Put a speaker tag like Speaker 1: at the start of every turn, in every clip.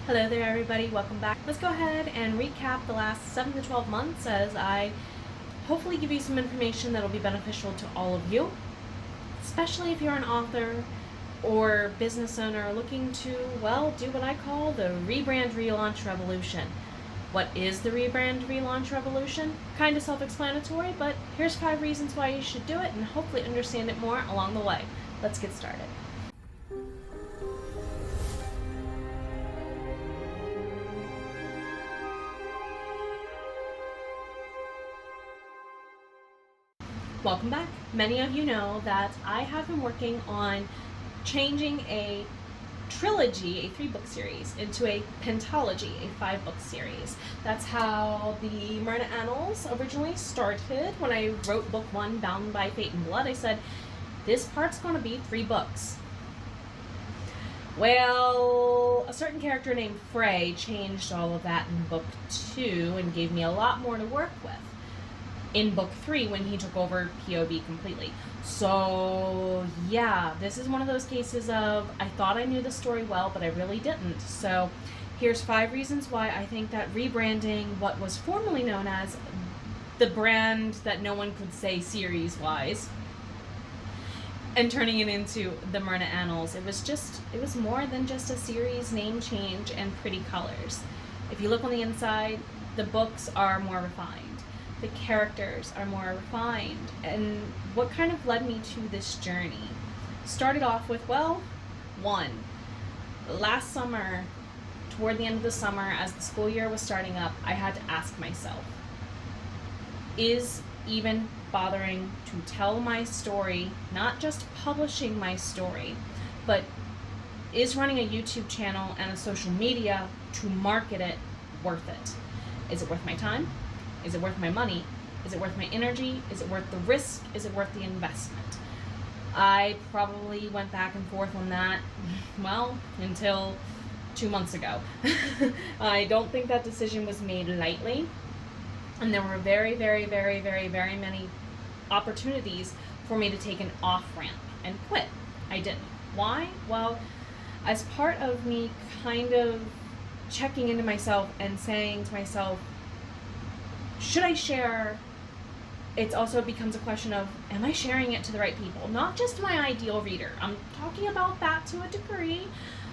Speaker 1: Hello there everybody, welcome back. Let's go ahead and recap the last 7 to 12 months as I hopefully give you some information that will be beneficial to all of you, especially if you're an author or business owner looking to, well, do what I call the rebrand relaunch revolution. What is the rebrand relaunch revolution? Kind of self-explanatory, but here's 5 reasons why you should do it and hopefully understand it more along the way. Let's get started. Welcome back. Many of you know that I have been working on changing a trilogy, a 3-book series, into a pentalogy, a 5-book series. That's how the Merna Annals originally started. When I wrote book 1, Bound by Fate and Blood, I said, this part's going to be 3 books. Well, a certain character named Frey changed all of that in book 2 and gave me a lot more to work with in book 3 when he took over POV completely. So yeah, this is one of those cases of I thought I knew the story well, but I really didn't. So here's 5 reasons why I think that rebranding what was formerly known as the brand that no one could say series-wise and turning it into the Merna Annals, it was more than just a series name change and pretty colors. If you look on the inside, the books are more refined. The characters are more refined. And what kind of led me to this journey? Started off with, well, last summer, toward the end of the summer, as the school year was starting up, I had to ask myself, is even bothering to tell my story, not just publishing my story, but is running a YouTube channel and a social media to market it worth it? Is it worth my time? Is it worth my money? Is it worth my energy? Is it worth the risk? Is it worth the investment? I probably went back and forth on that, well, until 2 months ago. I don't think that decision was made lightly. And there were very, very, very, very, very many opportunities for me to take an off-ramp and quit. I didn't. Why? Well, as part of me kind of checking into myself and saying to myself, should I share? It also becomes a question of, am I sharing it to the right people? Not just my ideal reader. I'm talking about that to a degree.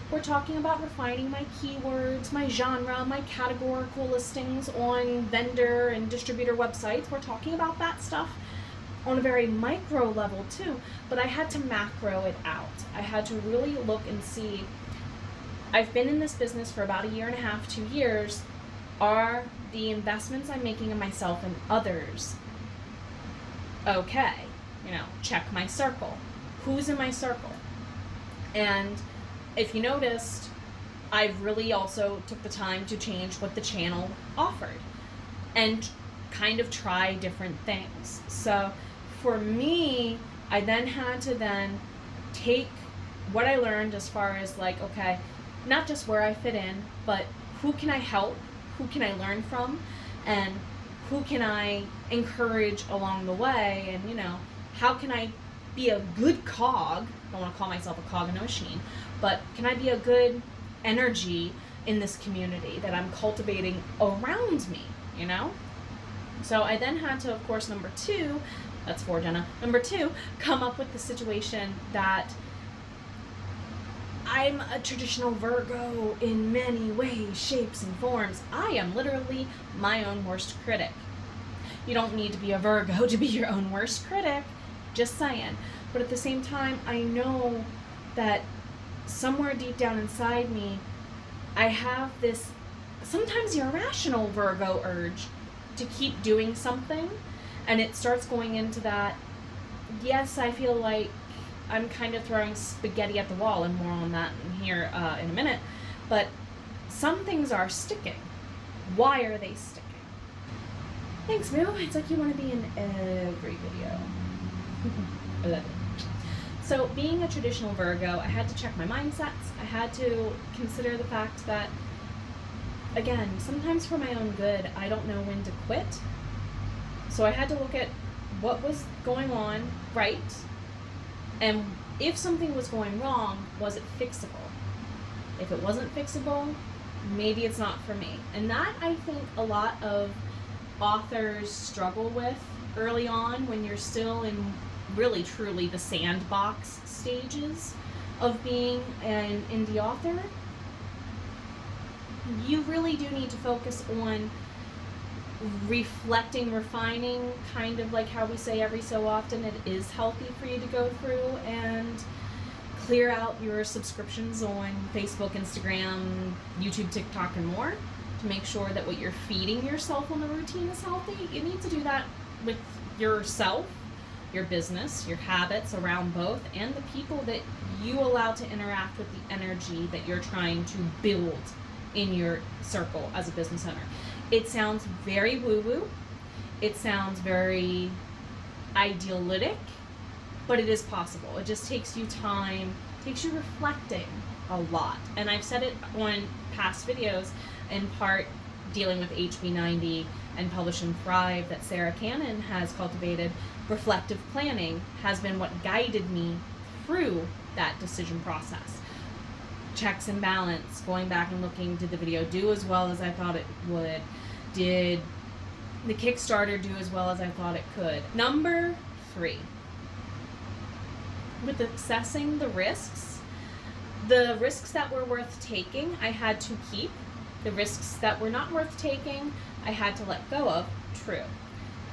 Speaker 1: We're talking about refining my keywords, my genre, my categorical listings on vendor and distributor websites. We're talking about that stuff on a very micro level too, but I had to macro it out. I had to really look and see, I've been in this business for about 1.5 years, 2 years. Are the investments I'm making in myself and others okay? Check my circle. Who's in my circle? And if you noticed, I really also took the time to change what the channel offered and kind of try different things. So for me, I then had to take what I learned as far as okay, not just where I fit in, but who can I help? Who can I learn from, and who can I encourage along the way, and how can I be a good cog? I don't want to call myself a cog in a machine, but can I be a good energy in this community that I'm cultivating around me, So I then had to, of course, number 2, that's 4, Jenna, number 2, come up with the situation that I'm a traditional Virgo in many ways, shapes, and forms. I am literally my own worst critic. You don't need to be a Virgo to be your own worst critic, just saying. But at the same time, I know that somewhere deep down inside me, I have this sometimes irrational Virgo urge to keep doing something, and it starts going into that, yes, I feel like I'm kind of throwing spaghetti at the wall, and more on that here in a minute, but some things are sticking. Why are they sticking? Thanks, Moo. It's like you want to be in every video. I love it. So being a traditional Virgo, I had to check my mindsets. I had to consider the fact that, again, sometimes for my own good, I don't know when to quit. So I had to look at what was going on right, and if something was going wrong, was it fixable? If it wasn't fixable, maybe it's not for me. And that, I think, a lot of authors struggle with early on when you're still in really truly the sandbox stages of being an indie author. You really do need to focus on reflecting, refining, kind of like how we say every so often it is healthy for you to go through and clear out your subscriptions on Facebook, Instagram, YouTube, TikTok, and more to make sure that what you're feeding yourself on the routine is healthy. You need to do that with yourself, your business, your habits around both, and the people that you allow to interact with the energy that you're trying to build in your circle as a business owner. It sounds very woo-woo. It sounds very idealistic, but it is possible. It just takes you time, takes you reflecting a lot. And I've said it on past videos, in part dealing with HB90 and Publish and Thrive, that Sarah Cannon has cultivated. Reflective planning has been what guided me through that decision process. Checks and balance, going back and looking, did the video do as well as I thought it would? Did the Kickstarter do as well as I thought it could? Number 3, with assessing the risks that were worth taking, I had to keep. The risks that were not worth taking, I had to let go of. True.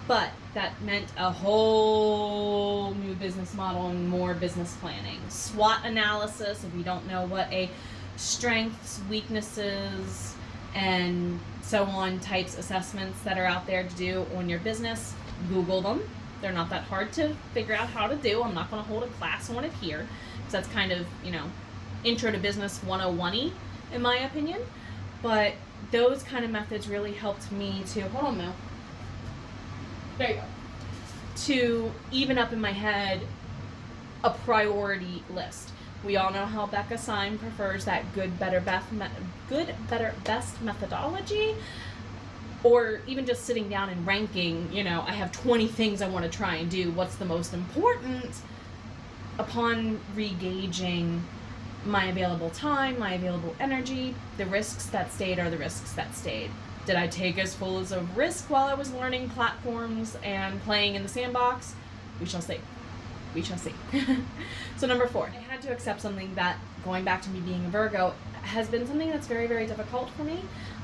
Speaker 1: But that meant a whole new business model and more business planning. SWOT analysis, if you don't know what a strengths, weaknesses, and so on types assessments that are out there to do on your business, Google them. They're not that hard to figure out how to do. I'm not going to hold a class on it here, because that's kind of, intro to business 101-y, in my opinion. But those kind of methods really helped me to, hold on now. There you go. To even up in my head a priority list. We all know how Becca Syme prefers that good, better, best methodology, or even just sitting down and ranking, I have 20 things I want to try and do. What's the most important? Upon re-gauging my available time, my available energy, the risks that stayed are the risks that stayed. Did I take as full as a risk while I was learning platforms and playing in the sandbox? We shall see. We shall see. So number 4, I had to accept something that, going back to me being a Virgo, has been something that's very, very difficult for me.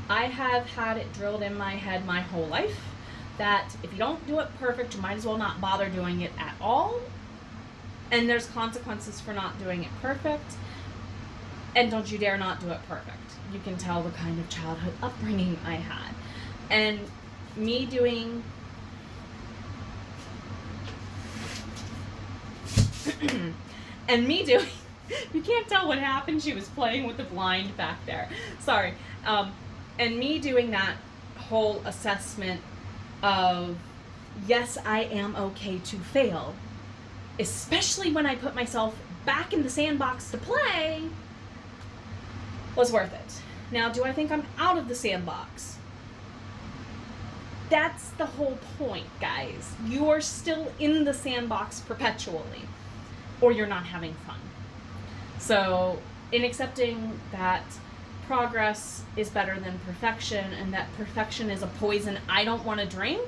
Speaker 1: I have had it drilled in my head my whole life that if you don't do it perfect, you might as well not bother doing it at all. And there's consequences for not doing it perfect. And don't you dare not do it perfect. You can tell the kind of childhood upbringing I had. And me doing you can't tell what happened. She was playing with the blind back there. Sorry. And me doing that whole assessment of, yes, I am okay to fail, especially when I put myself back in the sandbox to play, was worth it. Now, do I think I'm out of the sandbox? That's the whole point, guys. You are still in the sandbox perpetually, or you're not having fun. So, in accepting that progress is better than perfection, and that perfection is a poison I don't want to drink,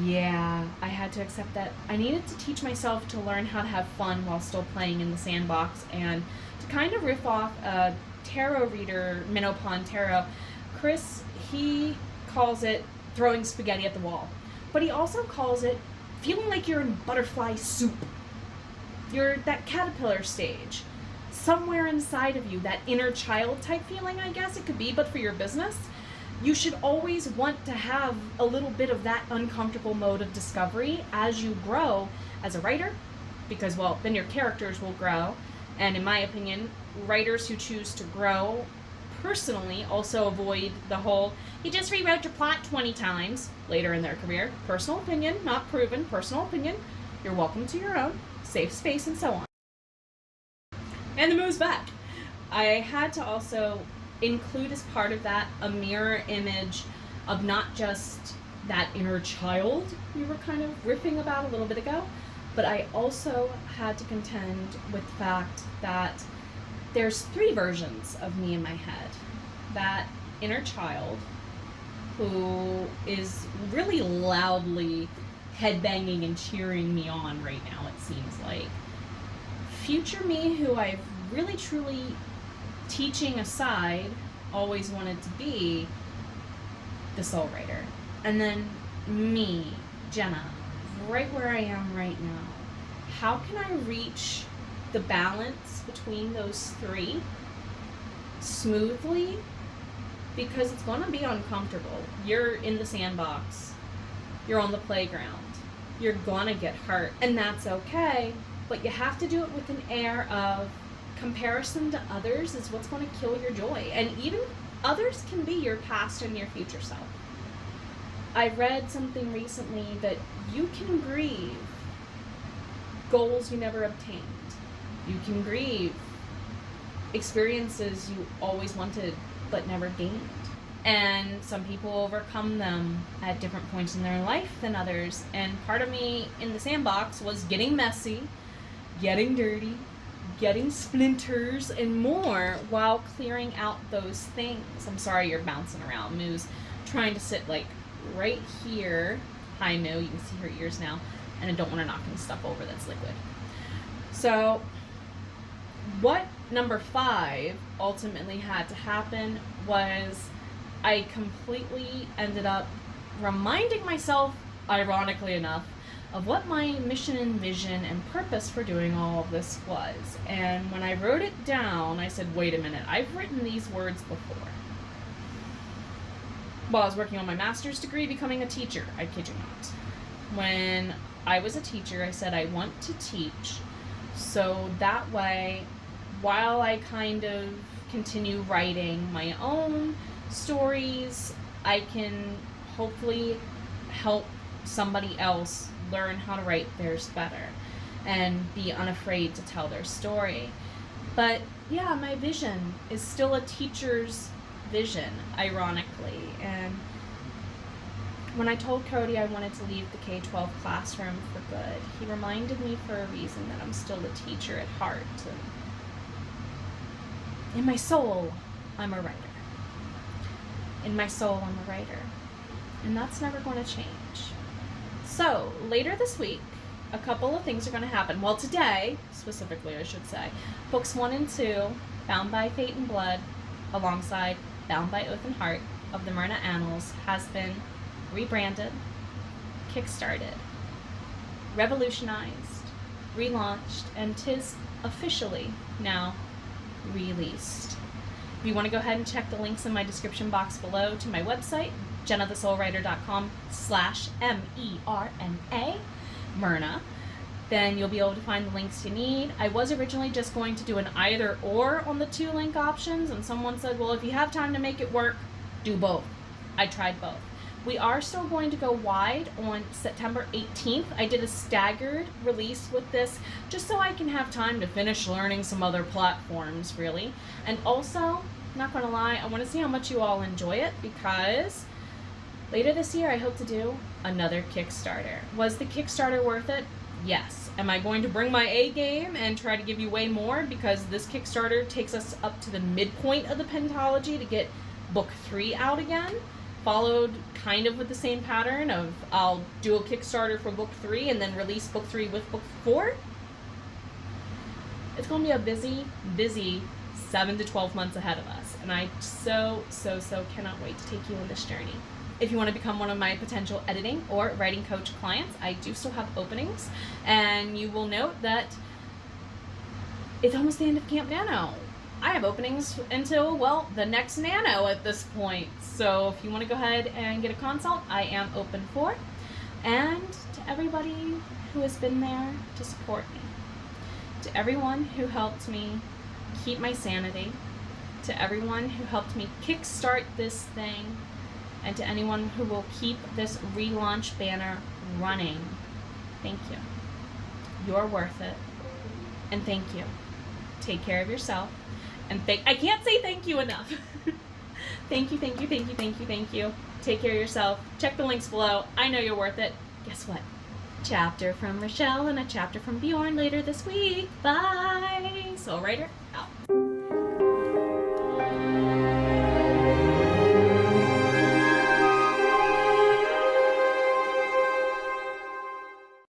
Speaker 1: yeah, I had to accept that I needed to teach myself to learn how to have fun while still playing in the sandbox. And to kind of riff off a tarot reader, Minnow Pond Tarot, Chris, he calls it throwing spaghetti at the wall. But he also calls it feeling like you're in butterfly soup. You're that caterpillar stage. Somewhere inside of you, that inner child type feeling, I guess it could be, but for your business, you should always want to have a little bit of that uncomfortable mode of discovery as you grow as a writer, because, well, then your characters will grow. And in my opinion, writers who choose to grow personally also avoid the whole, you just rewrote your plot 20 times later in their career. Personal opinion, not proven, personal opinion. You're welcome to your own, safe space, and so on. And the moves back. I had to also include as part of that a mirror image of not just that inner child we were kind of riffing about a little bit ago, but I also had to contend with the fact that there's 3 versions of me in my head. That inner child who is really loudly headbanging and cheering me on right now, it seems like. Future me, who I've really truly, teaching aside, always wanted to be the soul writer. And then me, Jenna, right where I am right now. How can I reach the balance between those 3 smoothly? Because it's going to be uncomfortable. You're in the sandbox. You're on the playground. You're going to get hurt. And that's okay. But you have to do it with an air of comparison to others is what's going to kill your joy. And even others can be your past and your future self. I read something recently that you can grieve goals you never obtained. You can grieve experiences you always wanted but never gained. And some people overcome them at different points in their life than others. And part of me in the sandbox was getting messy, getting dirty, getting splinters, and more while clearing out those things. I'm sorry you're bouncing around. Moo's trying to sit like right here. Hi Moo, you can see her ears now. And I don't want to knock any stuff over that's liquid. So what number 5 ultimately had to happen was I completely ended up reminding myself, ironically enough, of what my mission and vision and purpose for doing all of this was. And when I wrote it down, I said, wait a minute, I've written these words before. While I was working on my master's degree, becoming a teacher, I kid you not. When I was a teacher, I said I want to teach, so that way, while I kind of continue writing my own stories, I can hopefully help somebody else learn how to write theirs better and be unafraid to tell their story. But yeah, my vision is still a teacher's vision, ironically. And when I told Cody I wanted to leave the K-12 classroom for good, he reminded me for a reason that I'm still a teacher at heart. And in my soul, I'm a writer. In my soul, I'm a writer. And that's never going to change. So, later this week, a couple of things are going to happen. Well, today, specifically, I should say, books 1 and 2, Bound by Fate and Blood, alongside Bound by Oath and Heart of the Merna Annals, has been rebranded, kickstarted, revolutionized, relaunched, and 'tis officially now released. If you want to go ahead and check the links in my description box below to my website, jennathesoulwriter.com/MERNA, Merna, then you'll be able to find the links you need. I was originally just going to do an either or on the 2 link options, and someone said, well, if you have time to make it work, do both. I tried both. We are still going to go wide on September 18th. I did a staggered release with this just so I can have time to finish learning some other platforms, really. And also, not gonna lie, I want to see how much you all enjoy it, because later this year I hope to do another Kickstarter. Was the Kickstarter worth it? Yes. Am I going to bring my A game and try to give you way more, because this Kickstarter takes us up to the midpoint of the pentology to get book 3 out again? Followed kind of with the same pattern of I'll do a Kickstarter for book 3 and then release book 3 with book 4. It's going to be a busy 7 to 12 months ahead of us, and I so cannot wait to take you on this journey. If you want to become one of my potential editing or writing coach clients, I do still have openings, and you will note that it's almost the end of Camp Nano. I have openings until, well, the next Nano at this point. So if you want to go ahead and get a consult, I am open for. And to everybody who has been there to support me, to everyone who helped me keep my sanity, to everyone who helped me kickstart this thing, and to anyone who will keep this relaunch banner running, thank you. You're worth it. And thank you. Take care of yourself. And I can't say thank you enough. Thank you. Take care of yourself. Check the links below. I know you're worth it. Guess what? Chapter from Rochelle and a chapter from Bjorn later this week. Bye. Soul Writer out.